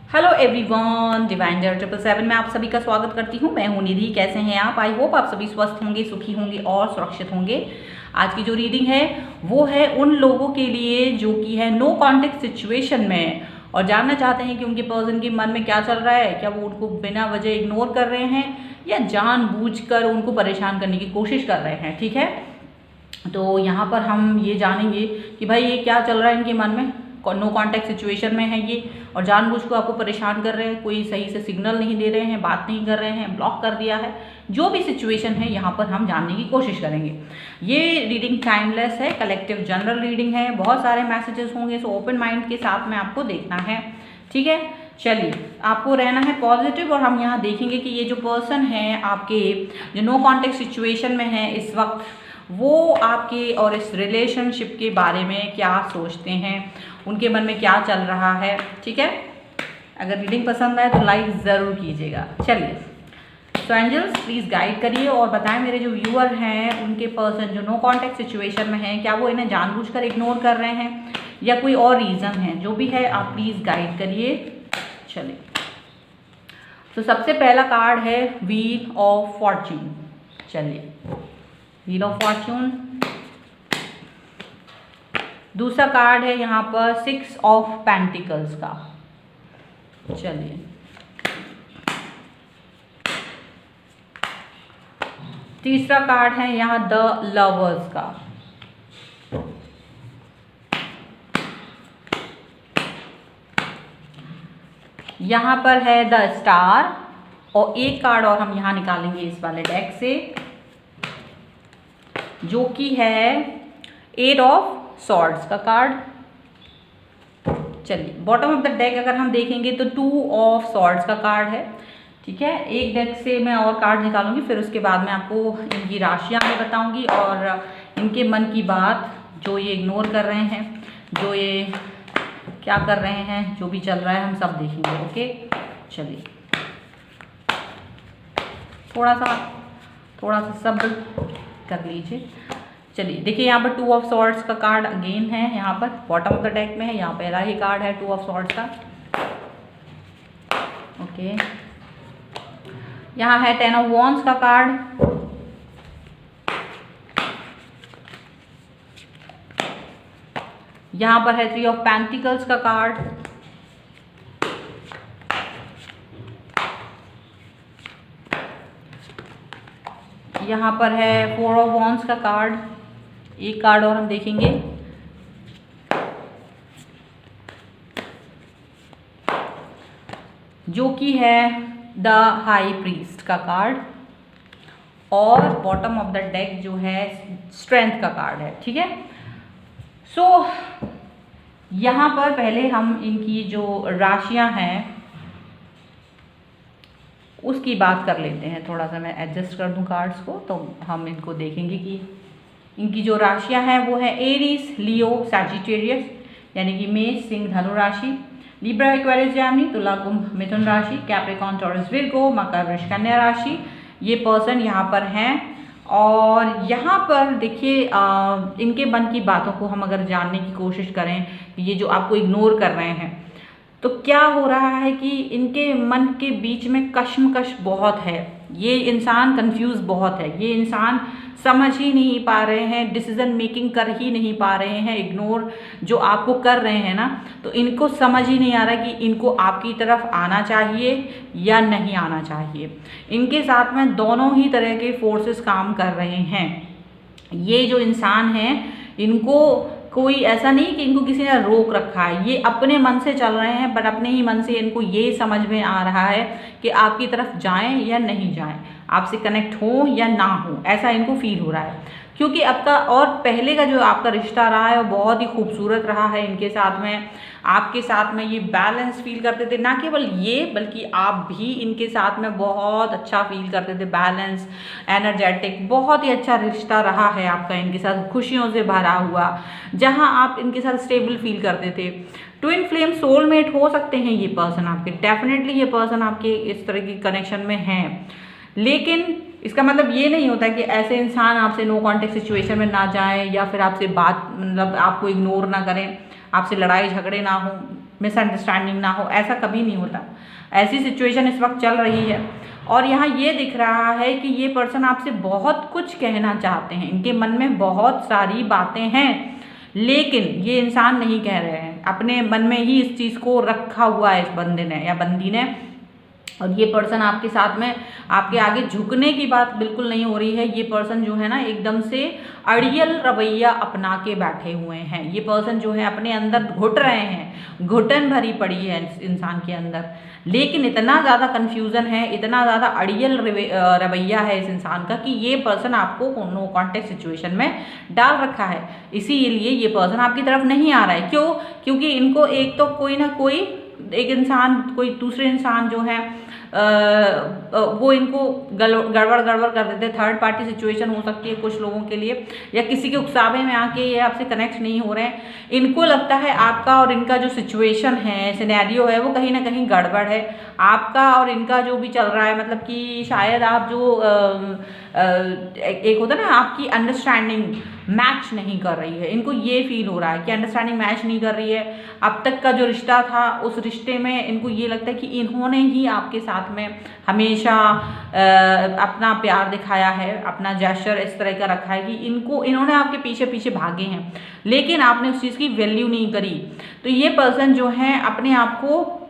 Hello everyone, diviner 777 में आप सभी का स्वागत करती हूँ। मैं हूँ निधि। कैसे हैं आप? आई होप आप सभी स्वस्थ होंगे, सुखी होंगे और सुरक्षित होंगे। आज की जो रीडिंग है वो है उन लोगों के लिए जो कि है नो कॉन्टेक्ट सिचुएशन में और जानना चाहते हैं कि उनके पर्सन के मन में क्या चल रहा है। क्या वो उनको बिना वजह इग्नोर कर रहे हैं या जानबूझकर उनको परेशान करने की कोशिश कर रहे हैं। ठीक है, तो यहाँ पर हम ये जानेंगे कि भाई ये क्या चल रहा है इनके मन में। नो कॉन्टैक्ट सिचुएशन में है ये और जानबूझ को आपको परेशान कर रहे हैं, कोई सही से सिग्नल नहीं दे रहे हैं, बात नहीं कर रहे हैं, ब्लॉक कर दिया है। जो भी सिचुएशन है यहाँ पर हम जानने की कोशिश करेंगे। ये रीडिंग टाइमलेस है, कलेक्टिव जनरल रीडिंग है, बहुत सारे मैसेजेस होंगे, सो ओपन माइंड के साथ में आपको देखना है। ठीक है, चलिए आपको रहना है पॉजिटिव और हम यहाँ देखेंगे कि ये जो पर्सन है आपके जो नो कॉन्टैक्ट सिचुएशन में है इस वक्त, वो आपके और इस रिलेशनशिप के बारे में क्या सोचते हैं, उनके मन में क्या चल रहा है। ठीक है, अगर रीडिंग पसंद आए तो लाइक ज़रूर कीजिएगा। चलिए, तो एंजल्स प्लीज़ गाइड करिए और बताएं मेरे जो व्यूअर हैं उनके पर्सन जो नो कॉन्टैक्ट सिचुएशन में हैं, क्या वो इन्हें जानबूझकर इग्नोर कर रहे हैं या कोई और रीज़न है। जो भी है आप प्लीज़ गाइड करिए। चलिए, तो सबसे पहला कार्ड है व्हील ऑफ फॉर्च्यून। चलिए, व्हील ऑफ फॉर्च्यून। दूसरा कार्ड है यहाँ पर 6 ऑफ पेंटिकल्स का। चलिए, तीसरा कार्ड है यहाँ द लवर्स का। यहाँ पर है द स्टार और एक कार्ड और हम यहाँ निकालेंगे इस वाले डेक से जो कि है 8 ऑफ सॉर्ड्स का कार्ड। चलिए, बॉटम ऑफ द डेक अगर हम देखेंगे तो 2 ऑफ सॉर्ड्स का कार्ड है। ठीक है, एक डेक से मैं और कार्ड निकालूंगी, फिर उसके बाद में आपको इनकी राशियां मैं बताऊंगी और इनके मन की बात, जो ये इग्नोर कर रहे हैं, जो ये क्या कर रहे हैं, जो भी चल रहा है हम सब देखेंगे। ओके, चलिए थोड़ा सा सब्र कर लीजिए। चलिए देखिए, यहाँ पर 2 ऑफ सॉर्ड्स का कार्ड अगेन है, यहाँ पर बॉटम ऑफ द डेक में है। यहाँ पहला ही कार्ड है 2 ऑफ सॉर्ड्स का। ओके, यहाँ है 10 ऑफ वॉन्ड्स का कार्ड। यहाँ पर है 3 ऑफ पेंटिकल्स का कार्ड। यहाँ पर है 4 ऑफ वॉन्ड्स का कार्ड। एक कार्ड और हम देखेंगे। जो कि है द हाई प्रीस्ट का कार्ड और बॉटम ऑफ द डेक जो है स्ट्रेंथ का कार्ड है। ठीक है, सो यहाँ पर पहले हम इनकी जो राशियां हैं उसकी बात कर लेते हैं। थोड़ा सा मैं एडजस्ट कर दूं कार्ड्स को, तो हम इनको देखेंगे कि इनकी जो राशियां हैं वो है एरीज, लियो, सैजिटेरियस यानी कि मेष, सिंह, धनु राशि, लिब्रा, एक्वेरियस, जेमिनी, तुला, कुंभ, मिथुन राशि, कैप्रिकॉर्न, टॉरस, विर्गो, मकर, वृष, कन्या राशि। ये पर्सन यहाँ पर हैं और यहाँ पर देखिए इनके मन की बातों को हम अगर जानने की कोशिश करें, ये जो आपको इग्नोर कर रहे हैं, तो क्या हो रहा है कि इनके मन के बीच में कश्मकश बहुत है। ये इंसान कंफ्यूज बहुत है, ये इंसान समझ ही नहीं पा रहे हैं, डिसीजन मेकिंग कर ही नहीं पा रहे हैं। इग्नोर जो आपको कर रहे हैं ना, तो इनको समझ ही नहीं आ रहा कि इनको आपकी तरफ आना चाहिए या नहीं आना चाहिए। इनके साथ में दोनों ही तरह के फोर्सेस काम कर रहे हैं। ये जो इंसान है, इनको कोई ऐसा नहीं कि इनको किसी ने रोक रखा है, ये अपने मन से चल रहे हैं, बट अपने ही मन से इनको ये समझ में आ रहा है कि आपकी तरफ जाएं या नहीं जाएं, आपसे कनेक्ट हो या ना हो, ऐसा इनको फील हो रहा है। क्योंकि आपका और पहले का जो आपका रिश्ता रहा है वो बहुत ही खूबसूरत रहा है इनके साथ में। आपके साथ में ये बैलेंस फील करते थे, ना केवल ये बल्कि आप भी इनके साथ में बहुत अच्छा फील करते थे, बैलेंस, एनर्जेटिक, बहुत ही अच्छा रिश्ता रहा है आपका इनके साथ, खुशियों से भरा हुआ, जहां आप इनके साथ स्टेबल फील करते थे। ट्विन फ्लेम सोलमेट हो सकते हैं ये पर्सन आपके, डेफिनेटली ये पर्सन आपके इस तरह की कनेक्शन में हैं। लेकिन इसका मतलब ये नहीं होता कि ऐसे इंसान आपसे नो कॉन्टेक्ट सिचुएशन में ना जाए या फिर आपसे बात मतलब आपको इग्नोर ना करें, आपसे लड़ाई झगड़े ना हो, मिसअंडरस्टैंडिंग ना हो, ऐसा कभी नहीं होता। ऐसी सिचुएशन इस वक्त चल रही है और यहाँ ये दिख रहा है कि ये पर्सन आपसे बहुत कुछ कहना चाहते हैं, इनके मन में बहुत सारी बातें हैं, लेकिन ये इंसान नहीं कह रहे हैं, अपने मन में ही इस चीज़ को रखा हुआ है इस बंदे ने या बंदी ने। और ये पर्सन आपके साथ में आपके आगे झुकने की बात बिल्कुल नहीं हो रही है। ये पर्सन जो है ना एकदम से अड़ियल रवैया अपना के बैठे हुए हैं। ये पर्सन जो है अपने अंदर घुट रहे हैं, घुटन भरी पड़ी है इंसान के अंदर, लेकिन इतना ज़्यादा कन्फ्यूज़न है, इतना ज़्यादा अड़ियल रवैया है इस इंसान का कि ये पर्सन आपको नो कॉन्टेक्ट सिचुएशन में डाल रखा है। इसीलिए ये पर्सन आपकी तरफ नहीं आ रहा है। क्यों? क्योंकि इनको एक तो कोई ना कोई एक इंसान, कोई दूसरे इंसान जो है वो इनको गड़बड़ कर देते। थर्ड पार्टी सिचुएशन हो सकती है कुछ लोगों के लिए, या किसी के उकसावे में आके ये आपसे कनेक्ट नहीं हो रहे हैं। इनको लगता है आपका और इनका जो सिचुएशन है, सिनेरियो है, वो कहीं ना कहीं गड़बड़ है। आपका और इनका जो भी चल रहा है, मतलब कि शायद आप जो एक होता है ना, आपकी अंडरस्टैंडिंग मैच नहीं कर रही है। इनको ये फील हो रहा है कि अंडरस्टैंडिंग मैच नहीं कर रही है। अब तक का जो रिश्ता था, उस रिश्ते में इनको ये लगता है कि इन्होंने ही आपके साथ में हमेशा अपना प्यार दिखाया है, अपना जेस्चर इस तरह का रखा है कि इन्होंने आपके पीछे पीछे भागे हैं, लेकिन आपने उस चीज़ की वैल्यू नहीं करी। तो ये पर्सन जो है अपने आप को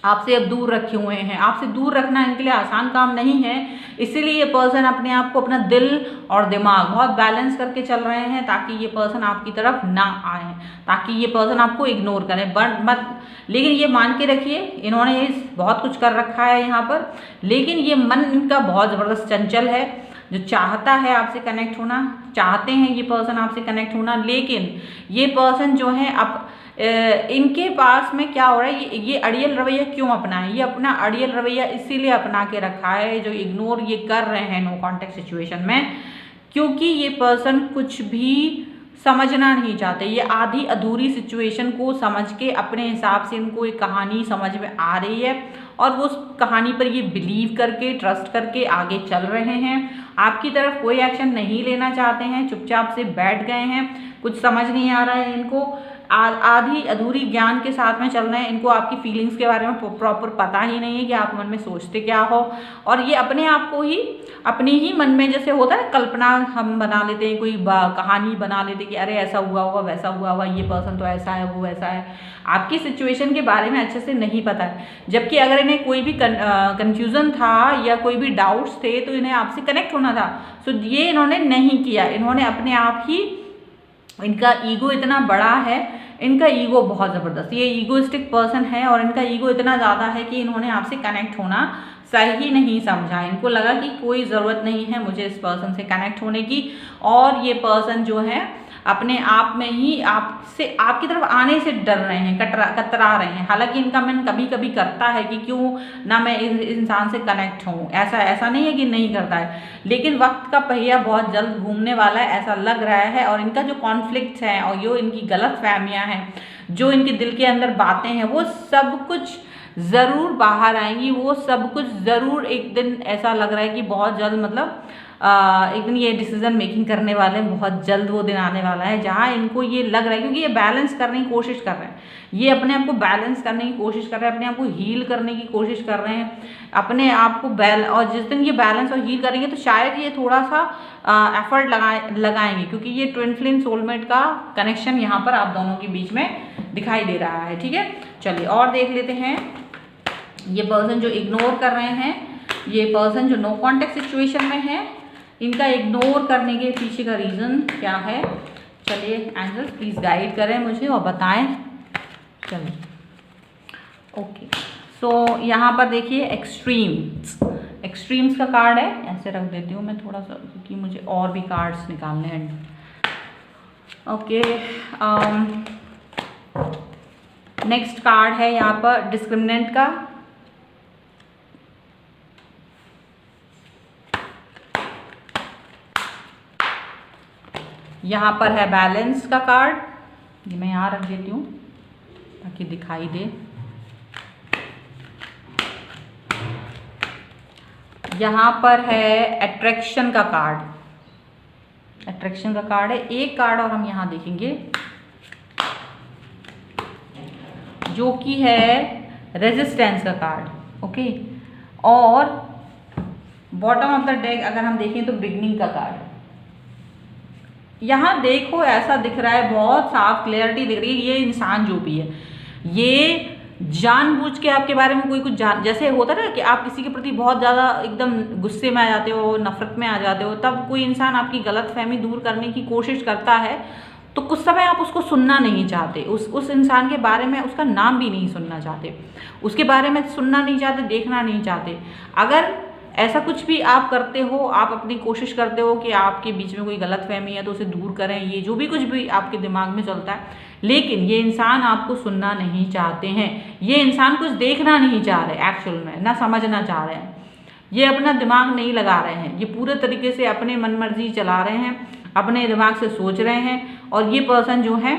आपसे अब दूर रखे हुए हैं। आपसे दूर रखना इनके लिए आसान काम नहीं है, इसीलिए ये पर्सन अपने आप को, अपना दिल और दिमाग बहुत बैलेंस करके चल रहे हैं ताकि ये पर्सन आपकी तरफ ना आए, ताकि ये पर्सन आपको इग्नोर करें। बट लेकिन ये मान के रखिए, इन्होंने बहुत कुछ कर रखा है यहाँ पर, लेकिन ये मन इनका बहुत ज़बरदस्त चंचल है, जो चाहता है आपसे कनेक्ट होना, चाहते हैं ये पर्सन आपसे कनेक्ट होना। लेकिन ये पर्सन जो है अब इनके पास में क्या हो रहा है, ये अड़ियल रवैया क्यों अपना है? ये अपना अड़ियल रवैया इसीलिए अपना के रखा है, जो इग्नोर ये कर रहे हैं नो कॉन्टेक्ट सिचुएशन में, क्योंकि ये पर्सन कुछ भी समझना नहीं चाहते। ये आधी अधूरी सिचुएशन को समझ के अपने हिसाब से इनको एक कहानी समझ में आ रही है और वो उस कहानी पर ये बिलीव करके, ट्रस्ट करके आगे चल रहे हैं। आपकी तरफ कोई एक्शन नहीं लेना चाहते हैं, चुपचाप से बैठ गए हैं, कुछ समझ नहीं आ रहा है इनको, आधी अधूरी ज्ञान के साथ में चल रहे हैं। इनको आपकी फीलिंग्स के बारे में प्रॉपर पता ही नहीं है कि आप मन में सोचते क्या हो, और ये अपने आप को ही अपने ही मन में, जैसे होता है कल्पना हम बना लेते हैं, कोई कहानी बना लेते हैं कि अरे ऐसा हुआ होगा, वैसा हुआ होगा, ये पर्सन तो ऐसा है, वो ऐसा है। आपकी सिचुएशन के बारे में अच्छे से नहीं पता है, जबकि अगर इन्हें कोई भी कन्फ्यूज़न था या कोई भी डाउट्स थे तो इन्हें आपसे कनेक्ट होना था। सो ये इन्होंने नहीं किया, इन्होंने अपने आप ही, इनका ईगो इतना बड़ा है, इनका ईगो बहुत ज़बरदस्त, ये ईगोइस्टिक पर्सन है और इनका ईगो इतना ज़्यादा है कि इन्होंने आपसे कनेक्ट होना सही नहीं समझा। इनको लगा कि कोई ज़रूरत नहीं है मुझे इस पर्सन से कनेक्ट होने की, और ये पर्सन जो है अपने आप में ही आपसे, आपकी तरफ आने से डर रहे हैं, कतरा रहे हैं। हालांकि इनका मन कभी कभी करता है कि क्यों ना मैं इस इंसान से कनेक्ट हूँ, ऐसा नहीं है कि नहीं करता है, लेकिन वक्त का पहिया बहुत जल्द घूमने वाला है ऐसा लग रहा है। और इनका जो कॉन्फ्लिक्ट्स हैं और जो इनकी गलत फहमियाँ हैं, जो इनके दिल के अंदर बातें हैं, वो सब कुछ ज़रूर बाहर आएंगी, वो सब कुछ ज़रूर एक दिन, ऐसा लग रहा है कि बहुत जल्द, मतलब एक दिन ये डिसीजन मेकिंग करने वाले हैं, बहुत जल्द वो दिन आने वाला है जहाँ इनको ये लग रहा है, क्योंकि ये बैलेंस करने की कोशिश कर रहे हैं, ये अपने आप को बैलेंस करने की कोशिश कर रहे हैं, अपने आप को हील करने की कोशिश कर रहे हैं, अपने आप को और जिस दिन ये बैलेंस और हील करेंगे तो शायद ये थोड़ा सा एफर्ट लगाएंगे, क्योंकि ये ट्विन फ्लेम सोलमेट का कनेक्शन यहाँ पर आप दोनों के बीच में दिखाई दे रहा है। ठीक है, चलिए और देख लेते हैं। ये पर्सन जो इग्नोर कर रहे हैं, ये पर्सन जो नो कॉन्टेक्ट सिचुएशन में है, इनका इग्नोर करने के पीछे का रीज़न क्या है? चलिए एंजल्स प्लीज़ गाइड करें मुझे और बताएं। चलिए ओके, सो यहाँ पर देखिए एक्सट्रीम्स का कार्ड है, ऐसे रख देती हूँ मैं थोड़ा सा, क्योंकि मुझे और भी कार्ड्स निकालने हैं। ओके, नेक्स्ट कार्ड है यहाँ पर डिस्क्रिमिनेंट का। यहाँ पर है बैलेंस का कार्ड, ये मैं यहाँ रख देती हूँ ताकि दिखाई दे। यहाँ पर है अट्रैक्शन का कार्ड, अट्रैक्शन का कार्ड है। एक कार्ड और हम यहाँ देखेंगे जो कि है रेजिस्टेंस का कार्ड, ओके। और बॉटम ऑफ द डेक अगर हम देखें तो बिगनिंग का कार्ड। यहाँ देखो ऐसा दिख रहा है, बहुत साफ क्लियरिटी दिख रही है, ये इंसान जो भी है ये जानबूझ के आपके बारे में कोई कुछ जैसे होता है ना कि आप किसी के प्रति बहुत ज़्यादा एकदम गुस्से में आ जाते हो, नफरत में आ जाते हो, तब कोई इंसान आपकी गलतफहमी दूर करने की कोशिश करता है तो कुछ समय आप उसको सुनना नहीं चाहते, उस इंसान के बारे में उसका नाम भी नहीं सुनना चाहते, उसके बारे में सुनना नहीं चाहते, देखना नहीं चाहते। अगर ऐसा कुछ भी आप करते हो, आप अपनी कोशिश करते हो कि आपके बीच में कोई गलतफहमी है तो उसे दूर करें, ये जो भी कुछ भी आपके दिमाग में चलता है, लेकिन ये इंसान आपको सुनना नहीं चाहते हैं, ये इंसान कुछ देखना नहीं चाह रहे, एक्चुअल में ना समझना चाह रहे हैं, ये अपना दिमाग नहीं लगा रहे हैं, ये पूरे तरीके से अपने मनमर्जी चला रहे हैं, अपने दिमाग से सोच रहे हैं। और ये पर्सन जो है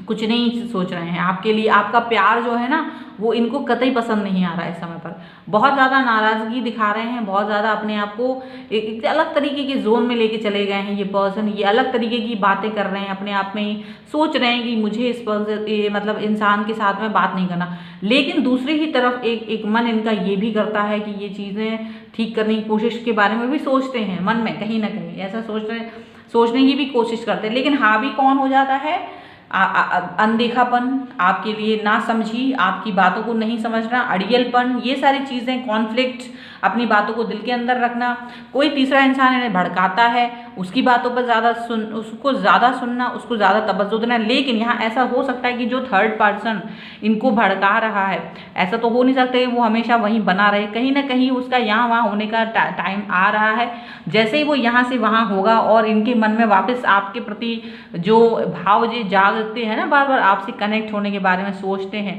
कुछ नहीं सोच रहे हैं आपके लिए, आपका प्यार जो है ना वो इनको कतई पसंद नहीं आ रहा है इस समय पर, बहुत ज़्यादा नाराज़गी दिखा रहे हैं, बहुत ज़्यादा अपने आप को एक अलग तरीके के जोन में लेके चले गए हैं ये पर्सन, ये अलग तरीके की बातें कर रहे हैं, अपने आप में ही सोच रहे हैं कि मुझे इस पर्सन मतलब इंसान के साथ में बात नहीं करना। लेकिन दूसरी ही तरफ एक मन इनका ये भी करता है कि ये चीज़ें ठीक करने की कोशिश के बारे में भी सोचते हैं, मन में कहीं ना कहीं ऐसा सोचने की भी कोशिश करते हैं। लेकिन हावी कौन हो जाता है? अनदेखापन, आपके लिए ना समझी, आपकी बातों को नहीं समझना, अड़ियलपन, ये सारी चीज़ें, कॉन्फ्लिक्ट, अपनी बातों को दिल के अंदर रखना, कोई तीसरा इंसान इन्हें भड़काता है, उसकी बातों पर उसको ज़्यादा सुनना, उसको ज़्यादा तवज्जो देना। लेकिन यहाँ ऐसा हो सकता है कि जो थर्ड पर्सन इनको भड़का रहा है, ऐसा तो हो नहीं सकता कि वो हमेशा वहीं बना रहे, कहीं ना कहीं उसका यहाँ वहाँ होने का टाइम आ रहा है। जैसे ही वो यहाँ से वहाँ होगा और इनके मन में वापस आपके प्रति जो भाव जो जागते हैं ना, बार बार आपसे कनेक्ट होने के बारे में सोचते हैं,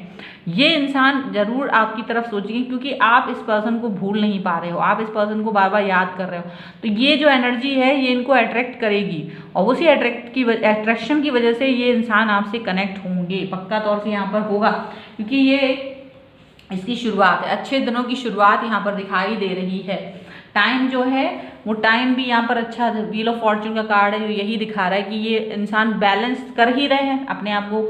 ये इंसान जरूर आपकी तरफ सोचेंगे, क्योंकि आप इस पर्सन को भूल नहीं पा रहे हो, आप इस पर्सन को बार बार याद कर रहे हो। तो ये जो एनर्जी है ये इनको अट्रैक्ट करेगी और उसी अट्रैक्शन की वजह से ये इंसान आपसे कनेक्ट होंगे, पक्का तौर से यहाँ पर होगा, क्योंकि ये इसकी शुरुआत है, अच्छे दिनों की शुरुआत यहाँ पर दिखाई दे रही है। टाइम जो है वो टाइम भी यहाँ पर अच्छा, व्हील ऑफ फॉर्चून का कार्ड है जो यही दिखा रहा है कि ये इंसान बैलेंस कर ही रहे हैं अपने आप को।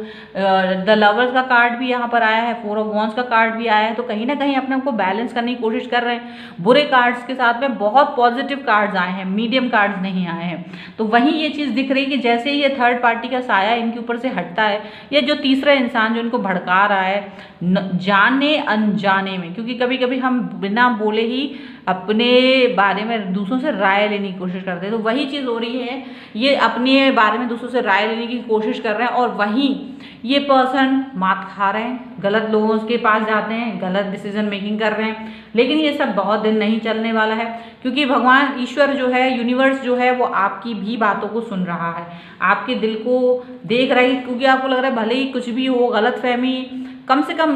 द लवर्स का कार्ड भी यहाँ पर आया है, 4 ऑफ वॉन्ड्स का कार्ड भी आया है, तो कहीं ना कहीं अपने आप को बैलेंस करने की कोशिश कर रहे हैं। बुरे कार्ड्स के साथ में बहुत पॉजिटिव कार्ड्स आए हैं, मीडियम कार्ड्स नहीं आए हैं। तो वहीं ये चीज़ दिख रही है कि जैसे ही ये थर्ड पार्टी का साया इनके ऊपर से हटता है, ये जो तीसरा इंसान जो इनको भड़का रहा है जाने अनजाने में, क्योंकि कभी कभी हम बिना बोले ही अपने बारे में दूसरों से राय लेने की कोशिश करते हैं, तो वही चीज़ हो रही है, ये अपने बारे में दूसरों से राय लेने की कोशिश कर रहे हैं और वहीं ये पर्सन मात खा रहे हैं, गलत लोगों के पास जाते हैं, गलत डिसीजन मेकिंग कर रहे हैं। लेकिन ये सब बहुत दिन नहीं चलने वाला है, क्योंकि भगवान ईश्वर जो है, यूनिवर्स जो है, वो आपकी भी बातों को सुन रहा है, आपके दिल को देख रहा है, क्योंकि आपको लग रहा है भले ही कुछ भी हो, गलतफहमी, कम से कम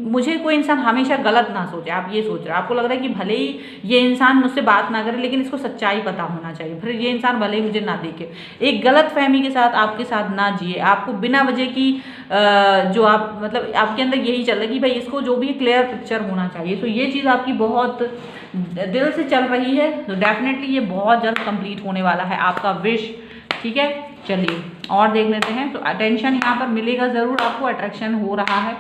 मुझे कोई इंसान हमेशा गलत ना सोचे, आप ये सोच रहे हैं, आपको लग रहा है कि भले ही ये इंसान मुझसे बात ना करे लेकिन इसको सच्चाई पता होना चाहिए, फिर ये इंसान भले ही मुझे ना देखे, एक गलत फहमी के साथ आपके साथ ना जिए, आपको बिना वजह की जो आप मतलब आपके अंदर यही चल रहा है कि भाई इसको जो भी क्लियर पिक्चर होना चाहिए। तो ये चीज़ आपकी बहुत दिल से चल रही है, तो डेफिनेटली ये बहुत जल्द कंप्लीट होने वाला है आपका विश, ठीक है। चलिए और देख लेते हैं, तो अटेंशन यहाँ पर मिलेगा ज़रूर आपको, अट्रैक्शन हो रहा है।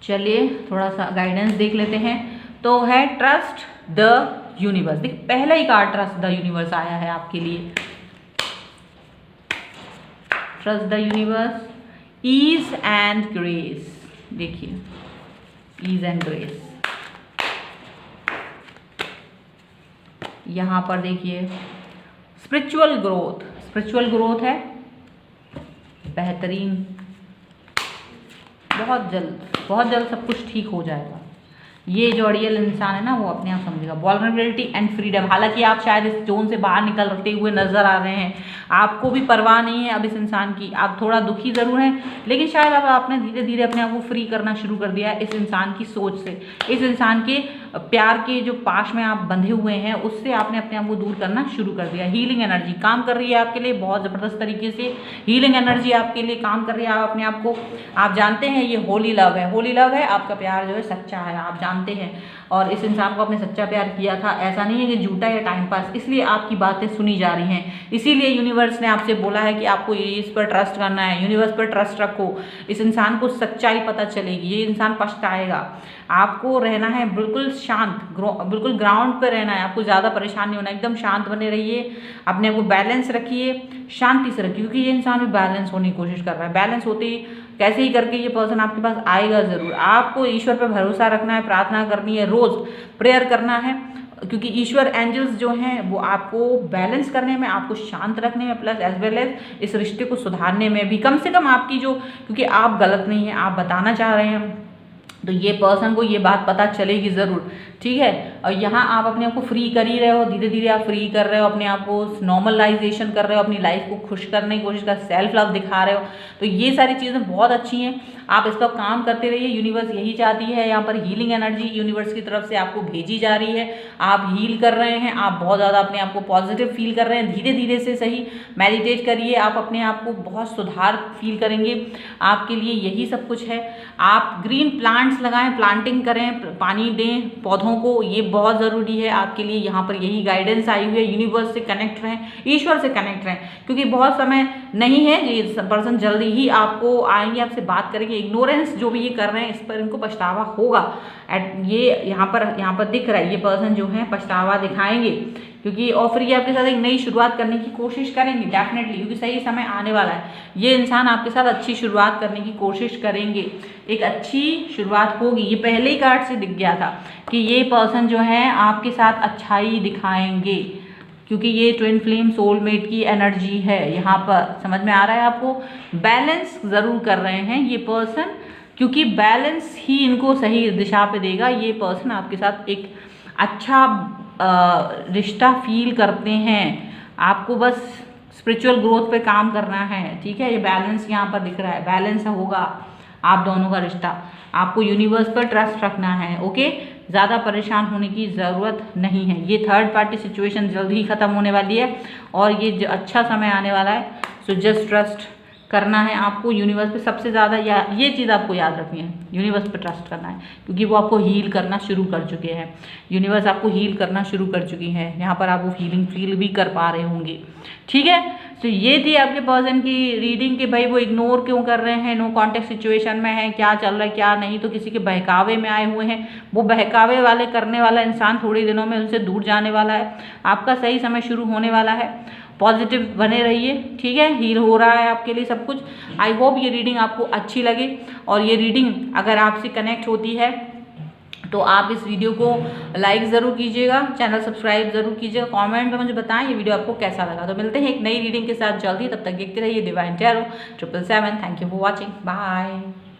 चलिए थोड़ा सा गाइडेंस देख लेते हैं, तो है ट्रस्ट द यूनिवर्स। देखिए पहला ही कार्ड ट्रस्ट द यूनिवर्स आया है आपके लिए, trust the universe, ease and grace. देखिए ईज एंड ग्रेस, यहाँ पर देखिए स्पिरिचुअल ग्रोथ है, बेहतरीन, बहुत जल्द सब कुछ ठीक हो जाएगा। ये जो अड़ियल इंसान है ना वो अपने आप समझेगा। वल्नरेबिलिटी एंड फ्रीडम, हालांकि आप शायद इस जोन से बाहर निकलते हुए नजर आ रहे हैं, आपको भी परवाह नहीं है अब इस इंसान की, आप थोड़ा दुखी ज़रूर हैं, लेकिन शायद अब आपने धीरे धीरे अपने आप को फ्री करना शुरू कर दिया है इस इंसान की सोच से, इस इंसान के प्यार के जो पाश में आप बंधे हुए हैं उससे आपने अपने आप को दूर करना शुरू कर दिया। हीलिंग एनर्जी काम कर रही है आपके लिए, बहुत ज़बरदस्त तरीके से हीलिंग एनर्जी आपके लिए काम कर रही है। आप अपने आप को, आप जानते हैं ये होली लव है, आपका प्यार जो है सच्चा है, आप जानते हैं और इस इंसान को आपने सच्चा प्यार किया था, ऐसा नहीं है कि झूठा या टाइम पास, इसलिए आपकी बातें सुनी जा रही हैं। इसीलिए यूनिवर्स ने आपसे बोला है कि आपको इस पर ट्रस्ट करना है, यूनिवर्स पर ट्रस्ट रखो। इस इंसान को सच्चाई पता चलेगी, ये इंसान पछताएगा। आपको रहना है बिल्कुल शांत, बिल्कुल ग्राउंड पर रहना है, आपको ज़्यादा परेशान नहीं होना, एकदम शांत बने रहिए, अपने आप को बैलेंस रखिए, शांति से रखिए, क्योंकि ये इंसान भी बैलेंस होने की कोशिश कर रहा है। बैलेंस होते ही कैसे ही करके ये पर्सन आपके पास आएगा ज़रूर। आपको ईश्वर पर भरोसा रखना है, प्रार्थना करनी है, रोज़ प्रेयर करना है, क्योंकि ईश्वर एंजल्स जो हैं वो आपको बैलेंस करने में, आपको शांत रखने में, प्लस एज वेल एज इस रिश्ते को सुधारने में भी, कम से कम आपकी जो, क्योंकि आप गलत नहीं हैं, आप बताना चाह रहे हैं, तो ये पर्सन को ये बात पता चलेगी ज़रूर, ठीक है। और यहाँ आप अपने आप को फ्री कर ही रहे हो, धीरे धीरे आप फ्री कर रहे हो, अपने आप को नॉर्मलाइजेशन कर रहे हो, अपनी लाइफ को खुश करने की कोशिश कर, सेल्फ लव दिखा रहे हो, तो ये सारी चीज़ें बहुत अच्छी हैं। आप इस पर काम करते रहिए, यूनिवर्स यही चाहती है। यहाँ पर हीलिंग एनर्जी यूनिवर्स की तरफ से आपको भेजी जा रही है, आप हील कर रहे हैं, आप बहुत ज़्यादा अपने आप को पॉजिटिव फील कर रहे हैं। धीरे धीरे से सही मेडिटेट करिए, आप अपने आप को बहुत सुधार फील करेंगे। आपके लिए यही सब कुछ है। आप ग्रीन प्लांट्स लगाएं, प्लांटिंग करें, पानी दें पौधों को, ये बहुत ज़रूरी है आपके लिए। यहाँ पर यही गाइडेंस आई हुई है, यूनिवर्स से कनेक्ट रहें, ईश्वर से कनेक्ट रहें, क्योंकि बहुत समय नहीं है, ये पर्सन जल्दी ही आपको आएंगे, आपसे बात करेंगे। इग्नोरेंस जो भी ये कर रहे हैं, इस पर इनको पछतावा होगा। ये यहाँ पर दिख रहा है, ये पर्सन जो है पछतावा दिखाएंगे, क्योंकि और फिर ये आपके साथ एक नई शुरुआत करने की कोशिश करेंगे डेफिनेटली, क्योंकि सही समय आने वाला है। ये इंसान आपके साथ अच्छी शुरुआत करने की कोशिश करेंगे, एक अच्छी शुरुआत होगी। ये पहले ही कार्ड से दिख गया था कि ये पर्सन जो है आपके साथ अच्छाई दिखाएंगे, क्योंकि ये ट्विन फ्लेम सोलमेट की एनर्जी है। यहाँ पर समझ में आ रहा है आपको, बैलेंस ज़रूर कर रहे हैं ये पर्सन, क्योंकि बैलेंस ही इनको सही दिशा पे देगा। ये पर्सन आपके साथ एक अच्छा रिश्ता फील करते हैं। आपको बस स्पिरिचुअल ग्रोथ पे काम करना है, ठीक है। ये बैलेंस यहाँ पर दिख रहा है, बैलेंस होगा आप दोनों का रिश्ता। आपको यूनिवर्स पर ट्रस्ट रखना है, ओके। ज़्यादा परेशान होने की ज़रूरत नहीं है। ये थर्ड पार्टी सिचुएशन जल्द ही ख़त्म होने वाली है और ये अच्छा समय आने वाला है। सो जस्ट ट्रस्ट करना है आपको यूनिवर्स पे सबसे ज़्यादा, या ये चीज़ आपको याद रखनी है, यूनिवर्स पे ट्रस्ट करना है, क्योंकि वो आपको हील करना शुरू कर चुके हैं। यूनिवर्स आपको हील करना शुरू कर चुकी है। यहाँ पर आप वो फीलिंग फील भी कर पा रहे होंगे, ठीक है। तो ये थी आपके पर्सन की रीडिंग कि भाई वो इग्नोर क्यों कर रहे हैं, नो कॉन्टेक्ट सिचुएशन में है, क्या चल रहा है क्या नहीं, तो किसी के बहकावे में आए हुए हैं। वो बहकावे वाले करने वाला इंसान थोड़ी दिनों में उनसे दूर जाने वाला है। आपका सही समय शुरू होने वाला है। पॉजिटिव बने रहिए, ठीक है। हील हो रहा है आपके लिए सब कुछ। आई होप ये रीडिंग आपको अच्छी लगे, और ये रीडिंग अगर आपसे कनेक्ट होती है तो आप इस वीडियो को लाइक ज़रूर कीजिएगा, चैनल सब्सक्राइब ज़रूर कीजिएगा, कमेंट में मुझे बताएं ये वीडियो आपको कैसा लगा। तो मिलते हैं एक नई रीडिंग के साथ जल्दी, तब तक देखते रहिए divine tarot 777। Thank you for watching, bye.